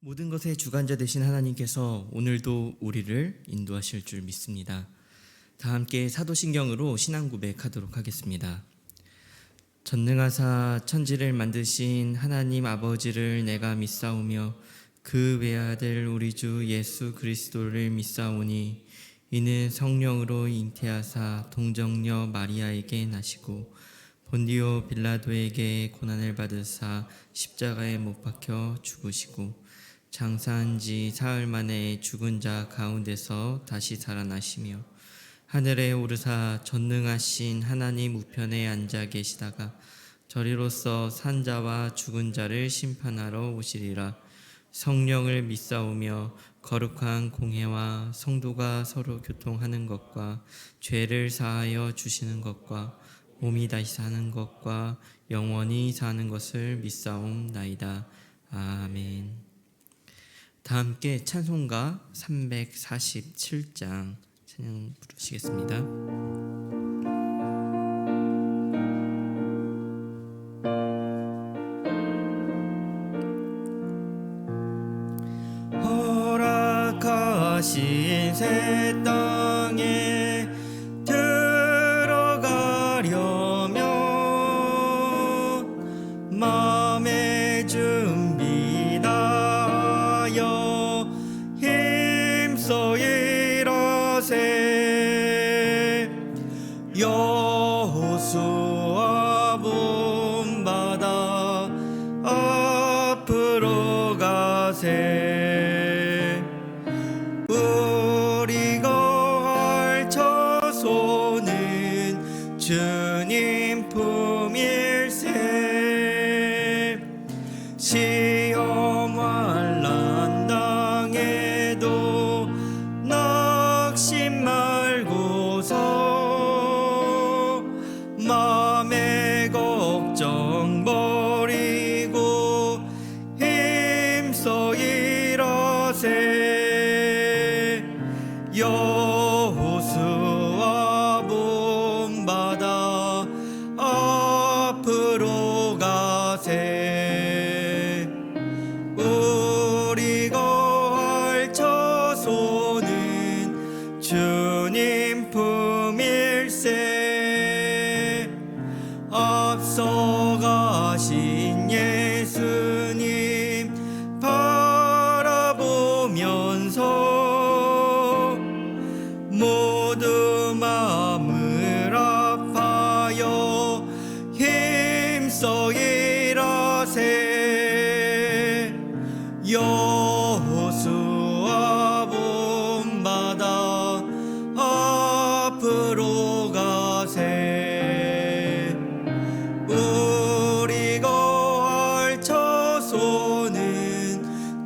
모든 것의 주관자 되신 하나님께서 오늘도 우리를 인도하실 줄 믿습니다. 다 함께 사도신경으로 신앙 고백하도록 하겠습니다. 전능하사 천지를 만드신 하나님 아버지를 내가 믿사오며 그 외아들 우리 주 예수 그리스도를 믿사오니 이는 성령으로 잉태하사 동정녀 마리아에게 나시고 본디오 빌라도에게 고난을 받으사 십자가에 못 박혀 죽으시고 장사한 지 사흘 만에 죽은 자 가운데서 다시 살아나시며 하늘에 오르사 전능하신 하나님 우편에 앉아 계시다가 저리로서 산 자와 죽은 자를 심판하러 오시리라. 성령을 믿사오며 거룩한 공회와 성도가 서로 교통하는 것과 죄를 사하여 주시는 것과 몸이 다시 사는 것과 영원히 사는 것을 믿사옵나이다. 아멘. 다 함께 찬송가 347장 찬양 부르시겠습니다. 허락하신 새 땅에 들어가려면 마음의 준비 다하여 힘써 일하세. 여호수아 본받아 앞으로 가세. 우리가 할 처소는 주님 품일세. 시험 환난 당해도 낙심 말고서 마음의 걱정 버리고 힘써 일하세. 여호수아 본받아 앞으로 가세. 우리가 할 처소는 주님 품일세. 앞서가신 예수님 바라보면서 모두 마음을 아파여 힘써 일하세. 여호수아 본받아 앞으로 가세. 우리가 할 처소는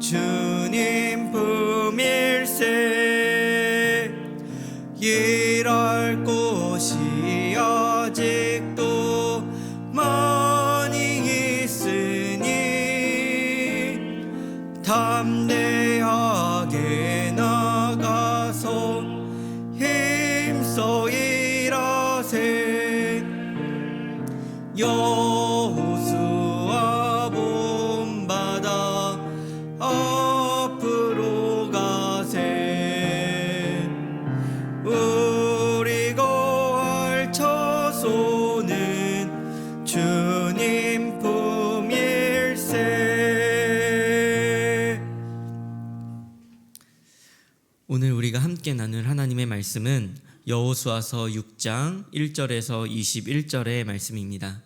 주님 품일세. 일할 곳이 아직도 많이 있으니 담대하게 나가서 힘써 일하세. 여호수아 본받아 앞으로 가세. 우리가 할 처소는 주님 품일세. 오늘 우리가 함께 나눌 하나님의 말씀은 여호수아서 6장 1절에서 21절의 말씀입니다.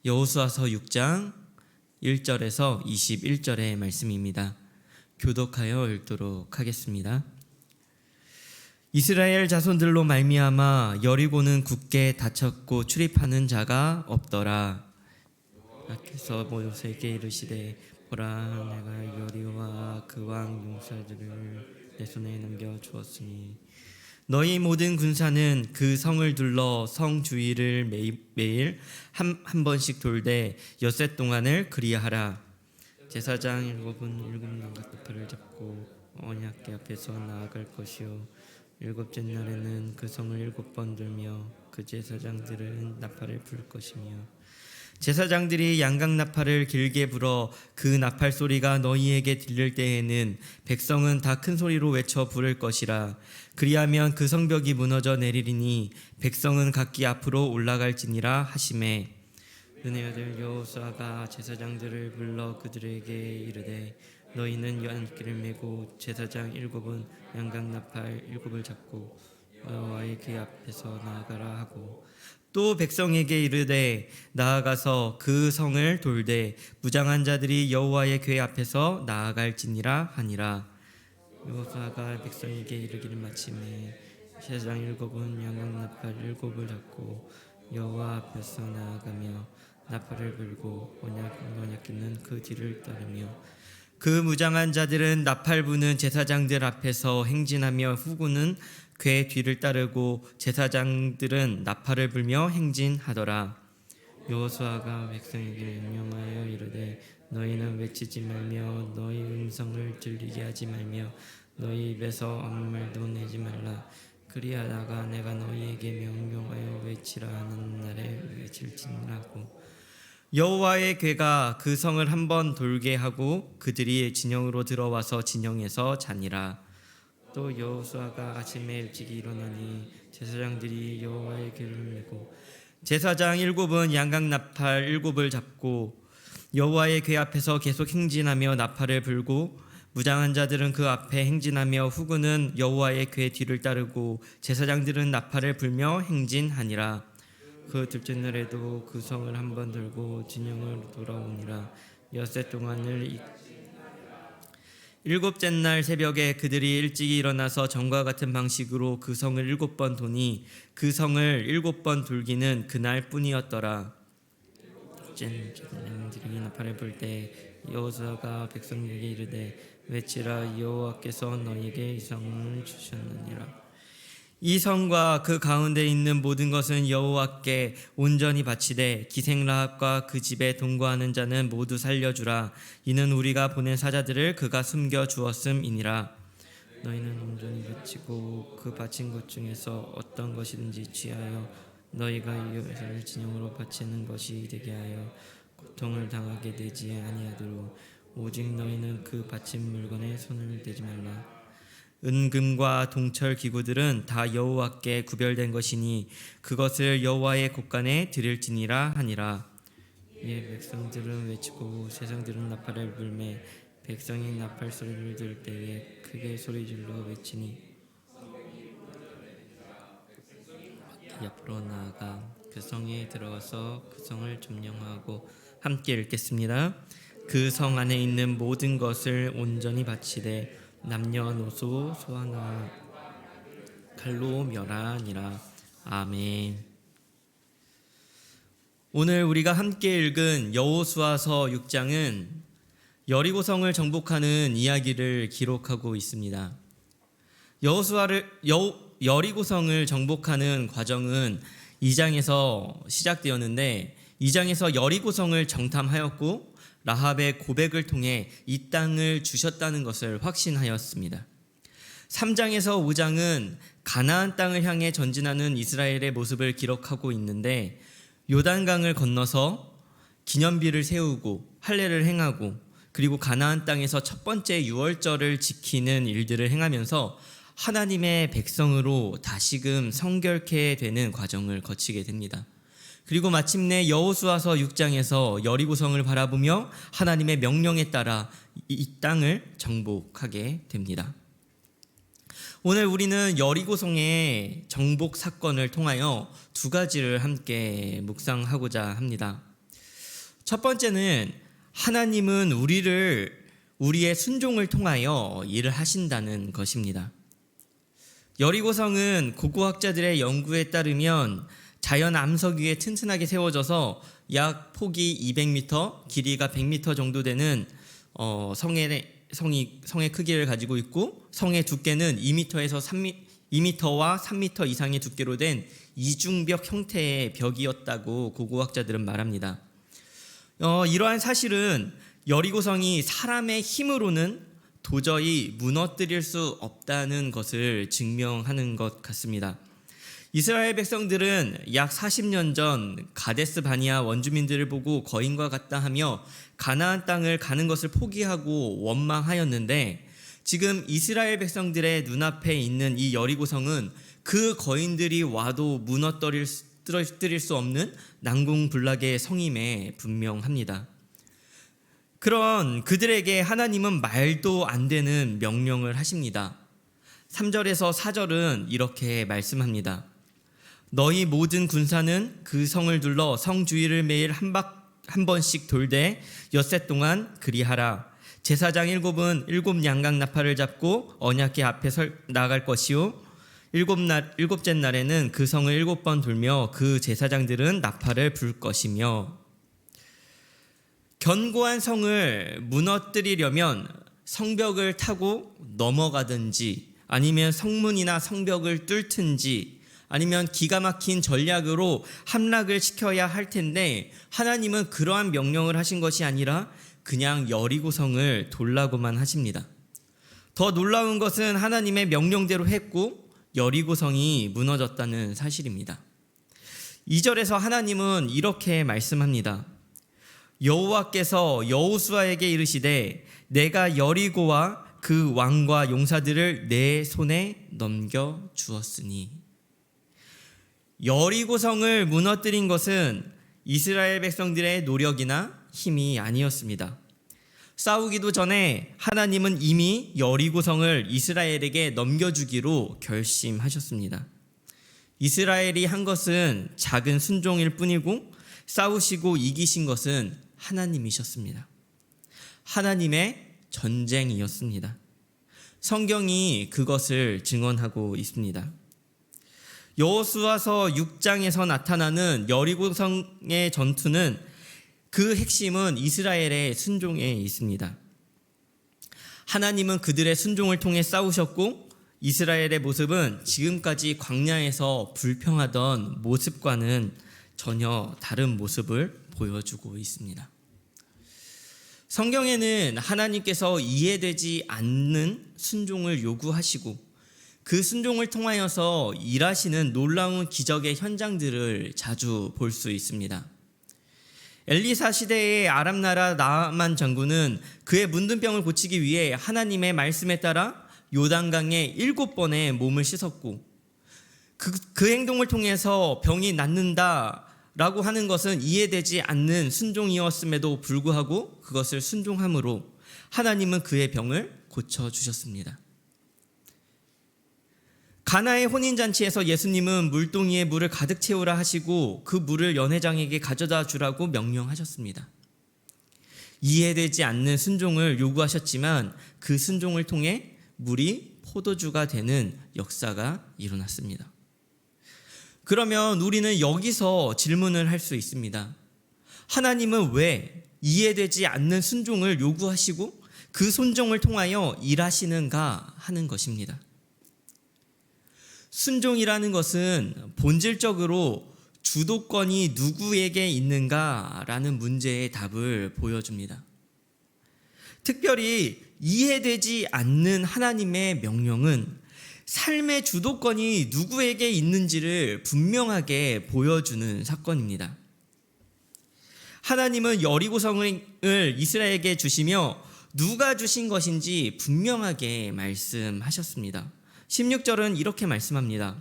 여호수아서 6장 1절에서 21절의 말씀입니다. 교독하여 읽도록 하겠습니다. 이스라엘 자손들로 말미암아 여리고는 굳게 닫혔고 출입하는 자가 없더라. 여호와께서 모세에게 이르시되 보라, 내가 여리고와 그 왕 용사들을 내 손에 넘겨 주었으니 너희 모든 군사는 그 성을 둘러 성 주위를 매일 한 번씩 돌되 엿새 동안을 그리하라. 제사장 7은 7 나팔을 잡고 언약궤 앞에서 나아갈 것이요 일곱째 날에는 그 성을 7번 돌며 그 제사장들은 나팔을 불 것이며 제사장들이 양각 나팔을 길게 불어 그 나팔 소리가 너희에게 들릴 때에는 백성은 다 큰 소리로 외쳐 부를 것이라. 그리하면 그 성벽이 무너져 내리리니 백성은 각기 앞으로 올라갈지니라 하시매. 은혜의 아들 여호수아가 제사장들을 불러 그들에게 이르되 너희는 연기를 메고 제사장 7은 양각 나팔 7을 잡고 여호와의 궤 앞에서 나아가라 하고, 또 백성에게 이르되 나아가서 그 성을 돌되 무장한 자들이 여호와의 궤 앞에서 나아갈지니라 하니라. 여호수아가 백성에게 이르기를 마침에 제사장 7은 양각 나팔 7을 잡고 여호와 앞에서 나아가며 나팔을 불고 언약 있는 그 뒤를 따르며, 그 무장한 자들은 나팔 부는 제사장들 앞에서 행진하며 후군은 궤 뒤를 따르고 제사장들은 나팔을 불며 행진하더라. 여호수아가 백성에게 명령하여 이르되 너희는 외치지 말며 너희 음성을 들리게 하지 말며 너희 입에서 아무 말도 내지 말라. 그리하다가 내가 너희에게 명령하여 외치라 하는 날에 외칠지니라고. 여호와의 궤가 그 성을 한번 돌게 하고 그들이 진영으로 들어와서 진영에서 자니라. 또 여호수아가 아침에 일찍 일어나니 제사장들이 여호와의 궤를 메고 제사장 7은 양각 나팔 7을 잡고 여호와의 궤 앞에서 계속 행진하며 나팔을 불고, 무장한 자들은 그 앞에 행진하며 후군은 여호와의 궤 뒤를 따르고 제사장들은 나팔을 불며 행진하니라. 그 둘째 날에도 그 성을 한번 돌고 진영을 돌아오니라. 엿새 동안을. 일곱째 날 새벽에 그들이 일찍 일어나서 전과 같은 방식으로 그 성을 7번 도니 그 성을 7번 돌기는 그날 뿐이었더라. 제사장들이 나팔을 불 때 여호수아가 백성에게 이르되 외치라. 여호와께서 너희에게 이 성을 주셨느니라. 이 성과 그 가운데 있는 모든 것은 여호와께 온전히 바치되 기생라합과 그 집에 동거하는 자는 모두 살려주라. 이는 우리가 보낸 사자들을 그가 숨겨 주었음이니라. 너희는 온전히 바치고 그 바친 것 중에서 어떤 것이든지 취하여 너희가 이것을 진영으로 바치는 것이 되게 하여 고통을 당하게 되지 아니하도록 오직 너희는 그 바친 물건에 손을 대지 말라. 은금과 동철 기구들은 다 여호와께 구별된 것이니 그것을 여호와의 곳간에 드릴지니라 하니라. 이에 백성들은 외치고 제사장들은 나팔을 불매 백성이 나팔 소리를 들을 때에 크게 소리질러 외치니 앞으로 나아가 그 성에 들어가서 그 성을 점령하고. 함께 읽겠습니다. 그 성 안에 있는 모든 것을 온전히 바치되 남녀노소 소하나 칼로 멸하니라. 아멘. 오늘 우리가 함께 읽은 여호수아서 6장은 여리고성을 정복하는 이야기를 기록하고 있습니다. 여리고성을 정복하는 과정은 2장에서 시작되었는데 2장에서 여리고성을 정탐하였고 라합의 고백을 통해 이 땅을 주셨다는 것을 확신하였습니다. 3장에서 5장은 가나안 땅을 향해 전진하는 이스라엘의 모습을 기록하고 있는데 요단강을 건너서 기념비를 세우고 할례를 행하고 그리고 가나안 땅에서 첫 번째 유월절을 지키는 일들을 행하면서 하나님의 백성으로 다시금 성결케 되는 과정을 거치게 됩니다. 그리고 마침내 여호수아서 6장에서 여리고성을 바라보며 하나님의 명령에 따라 이 땅을 정복하게 됩니다. 오늘 우리는 여리고성의 정복 사건을 통하여 두 가지를 함께 묵상하고자 합니다. 첫 번째는 하나님은 우리의 순종을 통하여 일을 하신다는 것입니다. 여리고성은 고고학자들의 연구에 따르면 자연 암석 위에 튼튼하게 세워져서 약 폭이 200m, 길이가 100m 정도 되는 성의 크기를 가지고 있고 성의 두께는 2m와 3m 이상의 두께로 된 이중벽 형태의 벽이었다고 고고학자들은 말합니다. 이러한 사실은 여리고성이 사람의 힘으로는 도저히 무너뜨릴 수 없다는 것을 증명하는 것 같습니다. 이스라엘 백성들은 약 40년 전 가데스 바니아 원주민들을 보고 거인과 같다 하며 가나안 땅을 가는 것을 포기하고 원망하였는데, 지금 이스라엘 백성들의 눈앞에 있는 이 여리고성은 그 거인들이 와도 무너뜨릴 수 없는 난공불락의 성임에 분명합니다. 그런 그들에게 하나님은 말도 안 되는 명령을 하십니다. 3절에서 4절은 이렇게 말씀합니다. 너희 모든 군사는 그 성을 둘러 성 주위를 매일 한 번씩 돌되 엿새 동안 그리하라. 제사장 7은 7 양각 나팔을 잡고 언약궤 앞에 나갈 것이요, 일곱째 날에는 그 성을 7번 돌며 그 제사장들은 나팔을 불 것이며. 견고한 성을 무너뜨리려면 성벽을 타고 넘어가든지, 아니면 성문이나 성벽을 뚫든지, 아니면 기가 막힌 전략으로 함락을 시켜야 할 텐데, 하나님은 그러한 명령을 하신 것이 아니라 그냥 여리고성을 돌라고만 하십니다. 더 놀라운 것은 하나님의 명령대로 했고 여리고성이 무너졌다는 사실입니다. 2절에서 하나님은 이렇게 말씀합니다. 여호와께서 여호수아에게 이르시되 내가 여리고와 그 왕과 용사들을 내 손에 넘겨 주었으니. 여리고성을 무너뜨린 것은 이스라엘 백성들의 노력이나 힘이 아니었습니다. 싸우기도 전에 하나님은 이미 여리고성을 이스라엘에게 넘겨주기로 결심하셨습니다. 이스라엘이 한 것은 작은 순종일 뿐이고 싸우시고 이기신 것은 하나님이셨습니다. 하나님의 전쟁이었습니다. 성경이 그것을 증언하고 있습니다. 여호수아서 6장에서 나타나는 여리고성의 전투는 그 핵심은 이스라엘의 순종에 있습니다. 하나님은 그들의 순종을 통해 싸우셨고 이스라엘의 모습은 지금까지 광야에서 불평하던 모습과는 전혀 다른 모습을 보여주고 있습니다. 성경에는 하나님께서 이해되지 않는 순종을 요구하시고 그 순종을 통하여서 일하시는 놀라운 기적의 현장들을 자주 볼 수 있습니다. 엘리사 시대의 아람 나라 나아만 장군은 그의 문둥병을 고치기 위해 하나님의 말씀에 따라 요단강에 7번의 몸을 씻었고 그 행동을 통해서 병이 낫는다라고 하는 것은 이해되지 않는 순종이었음에도 불구하고 그것을 순종함으로 하나님은 그의 병을 고쳐주셨습니다. 가나의 혼인잔치에서 예수님은 물동이에 물을 가득 채우라 하시고 그 물을 연회장에게 가져다 주라고 명령하셨습니다. 이해되지 않는 순종을 요구하셨지만 그 순종을 통해 물이 포도주가 되는 역사가 일어났습니다. 그러면 우리는 여기서 질문을 할 수 있습니다. 하나님은 왜 이해되지 않는 순종을 요구하시고 그 순종을 통하여 일하시는가 하는 것입니다. 순종이라는 것은 본질적으로 주도권이 누구에게 있는가라는 문제의 답을 보여줍니다. 특별히 이해되지 않는 하나님의 명령은 삶의 주도권이 누구에게 있는지를 분명하게 보여주는 사건입니다. 하나님은 여리고성을 이스라엘에게 주시며 누가 주신 것인지 분명하게 말씀하셨습니다. 16절은 이렇게 말씀합니다.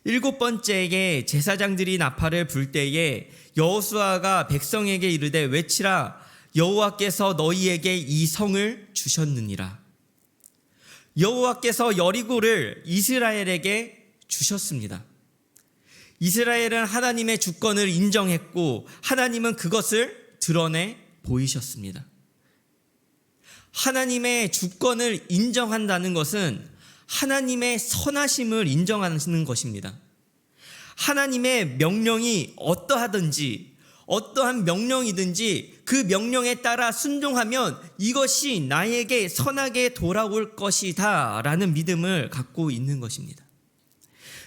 7번째에 제사장들이 나팔을 불 때에 여호수아가 백성에게 이르되 외치라 여호와께서 너희에게 이 성을 주셨느니라. 여호와께서 여리고를 이스라엘에게 주셨습니다. 이스라엘은 하나님의 주권을 인정했고 하나님은 그것을 드러내 보이셨습니다. 하나님의 주권을 인정한다는 것은 하나님의 선하심을 인정하는 것입니다. 하나님의 명령이 어떠하든지 어떠한 명령이든지 그 명령에 따라 순종하면 이것이 나에게 선하게 돌아올 것이다 라는 믿음을 갖고 있는 것입니다.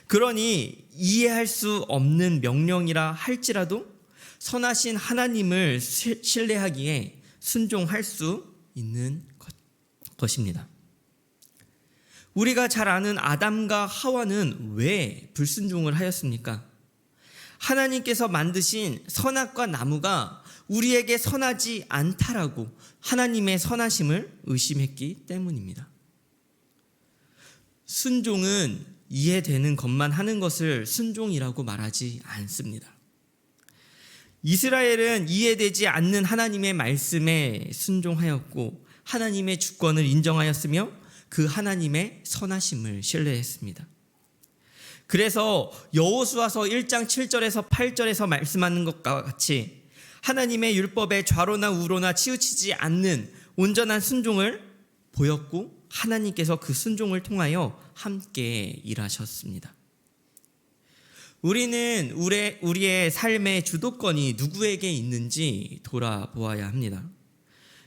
그러니 이해할 수 없는 명령이라 할지라도 선하신 하나님을 신뢰하기에 순종할 수 있는 것입니다. 우리가 잘 아는 아담과 하와는 왜 불순종을 하였습니까? 하나님께서 만드신 선악과 나무가 우리에게 선하지 않다라고 하나님의 선하심을 의심했기 때문입니다. 순종은 이해되는 것만 하는 것을 순종이라고 말하지 않습니다. 이스라엘은 이해되지 않는 하나님의 말씀에 순종하였고 하나님의 주권을 인정하였으며 그 하나님의 선하심을 신뢰했습니다. 그래서 여호수아서 1장 7절에서 8절에서 말씀하는 것과 같이 하나님의 율법에 좌로나 우로나 치우치지 않는 온전한 순종을 보였고 하나님께서 그 순종을 통하여 함께 일하셨습니다. 우리는 우리의 삶의 주도권이 누구에게 있는지 돌아보아야 합니다.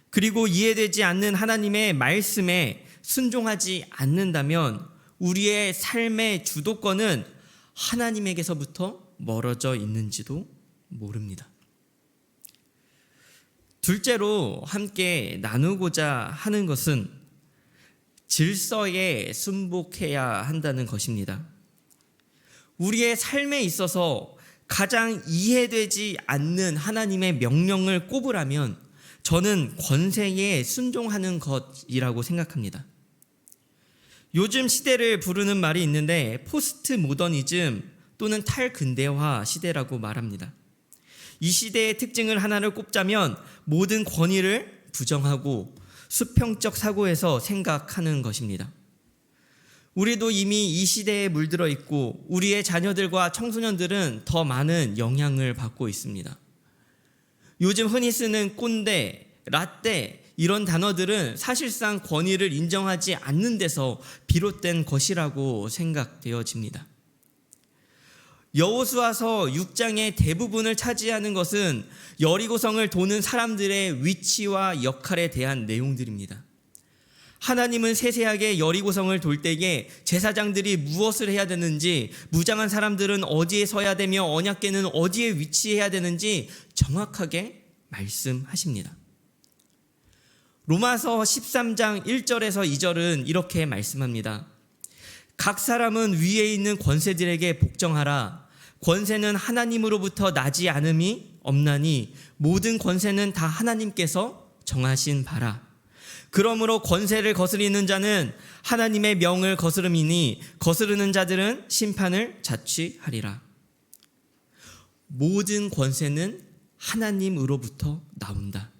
그리고 이해되지 않는 하나님의 말씀에 순종하지 않는다면 우리의 삶의 주도권은 하나님에게서부터 멀어져 있는지도 모릅니다. 둘째로 함께 나누고자 하는 것은 질서에 순복해야 한다는 것입니다. 우리의 삶에 있어서 가장 이해되지 않는 하나님의 명령을 꼽으라면 저는 권세에 순종하는 것이라고 생각합니다. 요즘 시대를 부르는 말이 있는데 포스트 모더니즘 또는 탈근대화 시대라고 말합니다. 이 시대의 특징을 하나를 꼽자면 모든 권위를 부정하고 수평적 사고에서 생각하는 것입니다. 우리도 이미 이 시대에 물들어 있고 우리의 자녀들과 청소년들은 더 많은 영향을 받고 있습니다. 요즘 흔히 쓰는 꼰대, 라떼 이런 단어들은 사실상 권위를 인정하지 않는 데서 비롯된 것이라고 생각되어집니다. 여호수아서 6장의 대부분을 차지하는 것은 여리고성을 도는 사람들의 위치와 역할에 대한 내용들입니다. 하나님은 세세하게 여리고성을 돌 때에 제사장들이 무엇을 해야 되는지, 무장한 사람들은 어디에 서야 되며 언약궤는 어디에 위치해야 되는지 정확하게 말씀하십니다. 로마서 13장 1절에서 2절은 이렇게 말씀합니다. 각 사람은 위에 있는 권세들에게 복종하라. 권세는 하나님으로부터 나지 않음이 없나니 모든 권세는 다 하나님께서 정하신 바라. 그러므로 권세를 거스리는 자는 하나님의 명을 거스름이니 거스르는 자들은 심판을 자취하리라. 모든 권세는 하나님으로부터 나온다.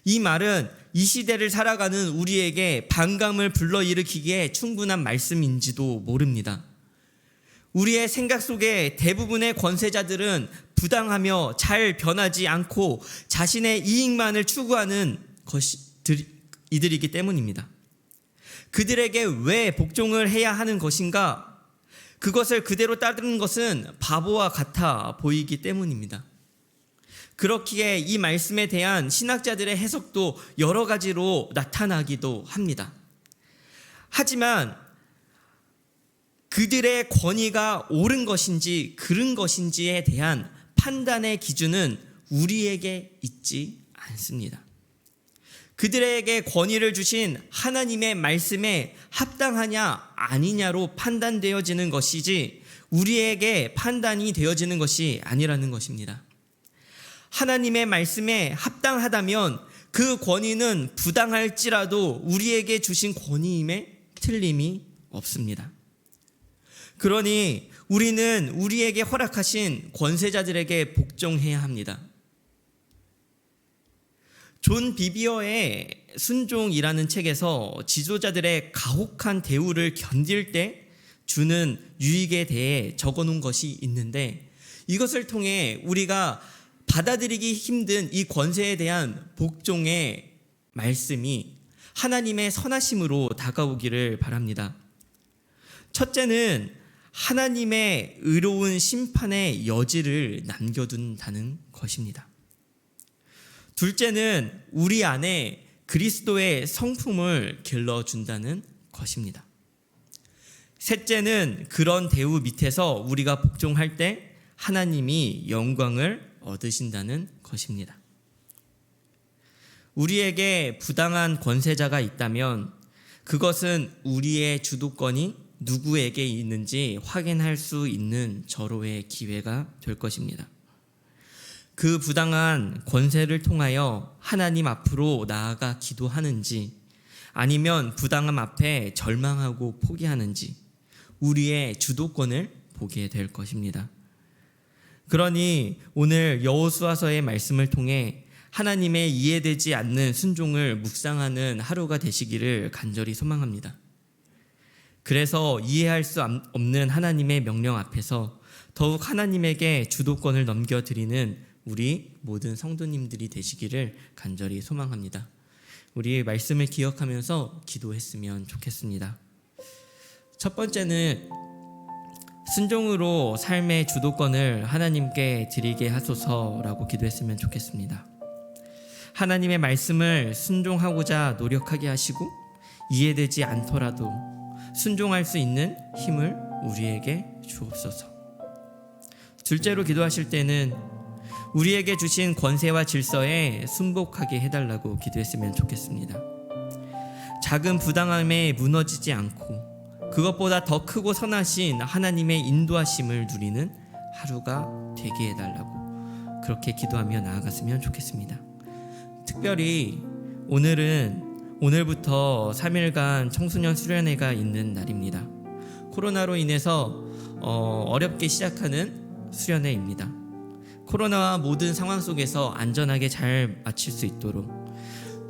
이 말은 이 시대를 살아가는 우리에게 반감을 불러일으키기에 충분한 말씀인지도 모릅니다. 우리의 생각 속에 대부분의 권세자들은 부당하며 잘 변하지 않고 자신의 이익만을 추구하는 이들이기 때문입니다. 그들에게 왜 복종을 해야 하는 것인가? 그것을 그대로 따르는 것은 바보와 같아 보이기 때문입니다. 그렇기에 이 말씀에 대한 신학자들의 해석도 여러 가지로 나타나기도 합니다. 하지만 그들의 권위가 옳은 것인지 그른 것인지에 대한 판단의 기준은 우리에게 있지 않습니다. 그들에게 권위를 주신 하나님의 말씀에 합당하냐 아니냐로 판단되어지는 것이지 우리에게 판단이 되어지는 것이 아니라는 것입니다. 하나님의 말씀에 합당하다면 그 권위는 부당할지라도 우리에게 주신 권위임에 틀림이 없습니다. 그러니 우리는 우리에게 허락하신 권세자들에게 복종해야 합니다. 존 비비어의 순종이라는 책에서 지도자들의 가혹한 대우를 견딜 때 주는 유익에 대해 적어놓은 것이 있는데 이것을 통해 우리가 받아들이기 힘든 이 권세에 대한 복종의 말씀이 하나님의 선하심으로 다가오기를 바랍니다. 첫째는 하나님의 의로운 심판의 여지를 남겨둔다는 것입니다. 둘째는 우리 안에 그리스도의 성품을 길러준다는 것입니다. 셋째는 그런 대우 밑에서 우리가 복종할 때 하나님이 영광을 얻으신다는 것입니다. 우리에게 부당한 권세자가 있다면 그것은 우리의 주도권이 누구에게 있는지 확인할 수 있는 절호의 기회가 될 것입니다. 그 부당한 권세를 통하여 하나님 앞으로 나아가 기도하는지, 아니면 부당함 앞에 절망하고 포기하는지 우리의 주도권을 보게 될 것입니다. 그러니 오늘 여호수아서의 말씀을 통해 하나님의 이해되지 않는 순종을 묵상하는 하루가 되시기를 간절히 소망합니다. 그래서 이해할 수 없는 하나님의 명령 앞에서 더욱 하나님에게 주도권을 넘겨드리는 우리 모든 성도님들이 되시기를 간절히 소망합니다. 우리 말씀을 기억하면서 기도했으면 좋겠습니다. 첫 번째는 순종으로 삶의 주도권을 하나님께 드리게 하소서라고 기도했으면 좋겠습니다. 하나님의 말씀을 순종하고자 노력하게 하시고 이해되지 않더라도 순종할 수 있는 힘을 우리에게 주옵소서. 둘째로 기도하실 때는 우리에게 주신 권세와 질서에 순복하게 해달라고 기도했으면 좋겠습니다. 작은 부당함에 무너지지 않고 그것보다 더 크고 선하신 하나님의 인도하심을 누리는 하루가 되게 해달라고 그렇게 기도하며 나아갔으면 좋겠습니다. 특별히 오늘부터 3일간 청소년 수련회가 있는 날입니다. 코로나로 인해서 어렵게 시작하는 수련회입니다. 코로나와 모든 상황 속에서 안전하게 잘 마칠 수 있도록,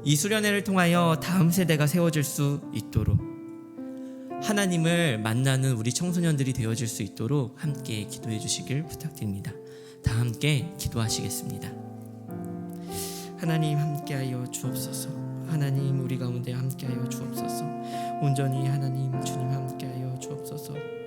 이 수련회를 통하여 다음 세대가 세워질 수 있도록, 하나님을 만나는 우리 청소년들이 되어질 수 있도록 함께 기도해 주시길 부탁드립니다. 다 함께 기도하시겠습니다. 하나님 함께하여 주옵소서. 하나님 우리 가운데 함께하여 주옵소서. 온전히 하나님 주님 함께하여 주옵소서.